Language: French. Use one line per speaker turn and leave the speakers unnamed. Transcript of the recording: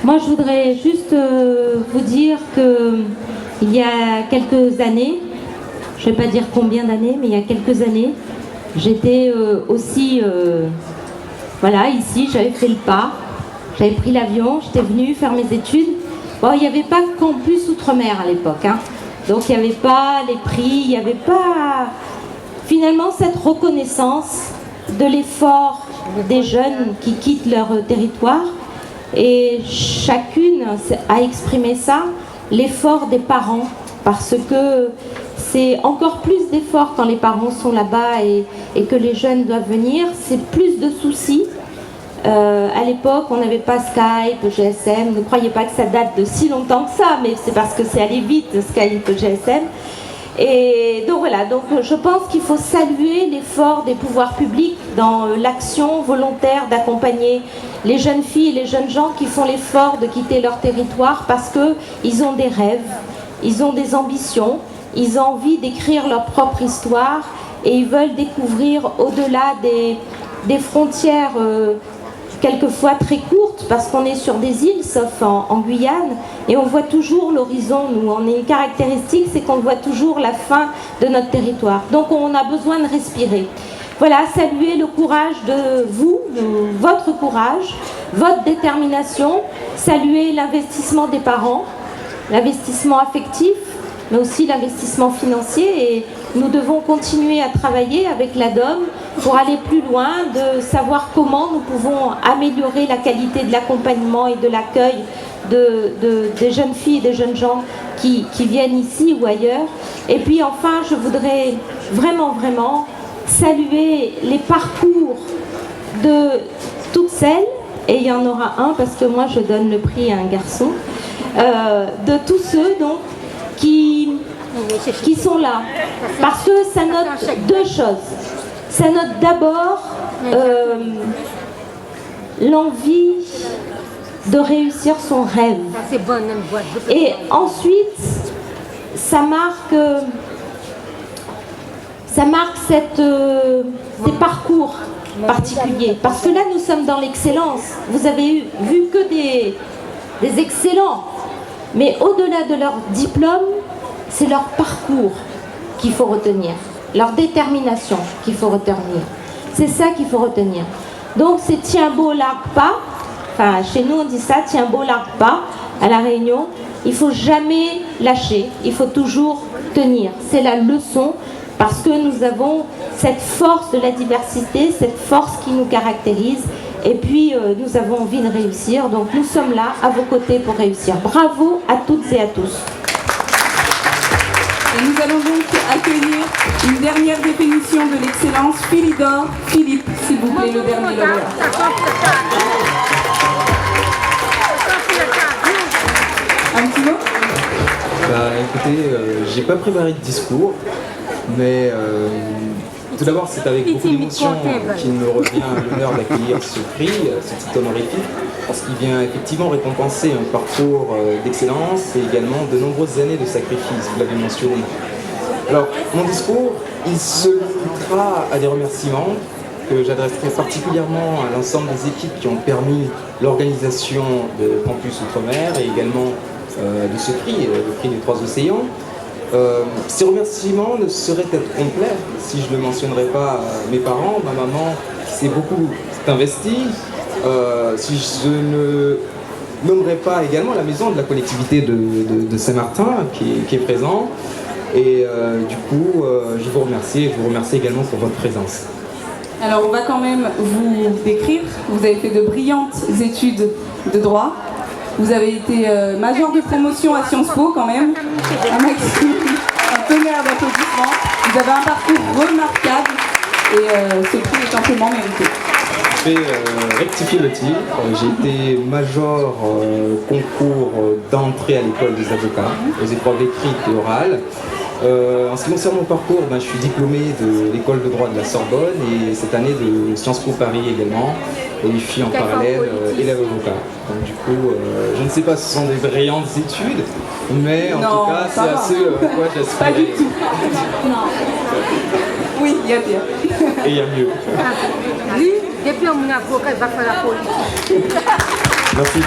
Moi, je voudrais juste vous dire que il y a quelques années, je ne vais pas dire combien d'années, mais il y a quelques années, j'étais aussi, voilà, ici, j'avais fait le pas, j'avais pris l'avion, j'étais venue faire mes études. Bon, il n'y avait pas campus Outre-mer à l'époque, hein. Donc il n'y avait pas les prix, il n'y avait pas finalement cette reconnaissance de l'effort des jeunes qui quittent leur territoire. Et chacune a exprimé ça, l'effort des parents, parce que c'est encore plus d'efforts quand les parents sont là-bas et que les jeunes doivent venir, c'est plus de soucis. À l'époque, on n'avait pas Skype, GSM, ne croyez pas que ça date de si longtemps que ça, mais c'est parce que c'est allé vite, Skype, GSM. Et donc voilà, donc je pense qu'il faut saluer l'effort des pouvoirs publics dans l'action volontaire d'accompagner les jeunes filles et les jeunes gens qui font l'effort de quitter leur territoire parce qu'ils ont des rêves, ils ont des ambitions, ils ont envie d'écrire leur propre histoire et ils veulent découvrir au-delà des frontières quelquefois très courtes parce qu'on est sur des îles, sauf en Guyane, et on voit toujours l'horizon. Nous, on a une caractéristique, c'est qu'on voit toujours la fin de notre territoire. Donc on a besoin de respirer. Voilà, saluer le courage de vous, votre courage, votre détermination, saluer l'investissement des parents, l'investissement affectif, mais aussi l'investissement financier. Et nous devons continuer à travailler avec l'ADOM pour aller plus loin, de savoir comment nous pouvons améliorer la qualité de l'accompagnement et de l'accueil des jeunes filles et des jeunes gens qui viennent ici ou ailleurs. Et puis enfin, je voudrais vraiment saluer les parcours de toutes celles, et il y en aura un parce que moi je donne le prix à un garçon, de tous ceux donc qui sont là, parce que ça note deux choses. Ça note d'abord l'envie de réussir son rêve, et ensuite ça marque ces parcours particuliers, parce que là nous sommes dans l'excellence. Vous avez vu que des excellents, mais au-delà de leur diplôme, c'est leur parcours qu'il faut retenir, leur détermination qu'il faut retenir. C'est ça qu'il faut retenir. Donc c'est tiens beau largue pas, enfin chez nous on dit ça, tiens beau largue pas, à La Réunion. Il ne faut jamais lâcher, il faut toujours tenir. C'est la leçon, parce que nous avons cette force de la diversité, cette force qui nous caractérise, et puis nous avons envie de réussir. Donc nous sommes là à vos côtés pour réussir. Bravo à toutes et à tous.
Et nous allons donc accueillir une dernière définition de l'excellence. Philidor, Philippe, s'il vous plaît, le dernier lauréat. Un petit mot ?
Écoutez, j'ai pas préparé de discours, mais tout d'abord c'est avec beaucoup d'émotion qu'il me revient l'honneur d'accueillir ce prix, ce titre honorifique, parce qu'il vient effectivement récompenser un parcours d'excellence et également de nombreuses années de sacrifice, vous l'avez mentionné. Alors, mon discours, il se limitera à des remerciements que j'adresserai particulièrement à l'ensemble des équipes qui ont permis l'organisation de Campus Outre-mer et également de ce prix, le prix des Trois Océans. Ces remerciements ne sauraient être complets si je ne mentionnerais pas mes parents, ma maman qui s'est beaucoup investie, si je ne nommerais pas également la maison de la collectivité de Saint-Martin qui est présent. Et du coup, je vous remercie et je vous remercie également pour votre présence.
Alors on va quand même vous décrire. Vous avez fait de brillantes études de droit. Vous avez été major de promotion à Sciences Po quand même. Un tonnerre d'applaudissements. Vous avez un parcours remarquable et ce prix est amplement mérité.
Je vais rectifier le tir. J'ai été major concours d'entrée à l'école des avocats, aux épreuves écrites et orales. En ce qui concerne mon parcours, je suis diplômé de l'école de droit de la Sorbonne et cette année de Sciences Po Paris également. Et je suis en parallèle élève avocat. Donc du coup, je ne sais pas si ce sont des brillantes études, mais en tout cas, c'est à ce quoi j'aspirais.
Pas du tout. Oui, il y a pire.
Et il y a mieux.
Lui, depuis un avocat, il va faire la politique.
Merci.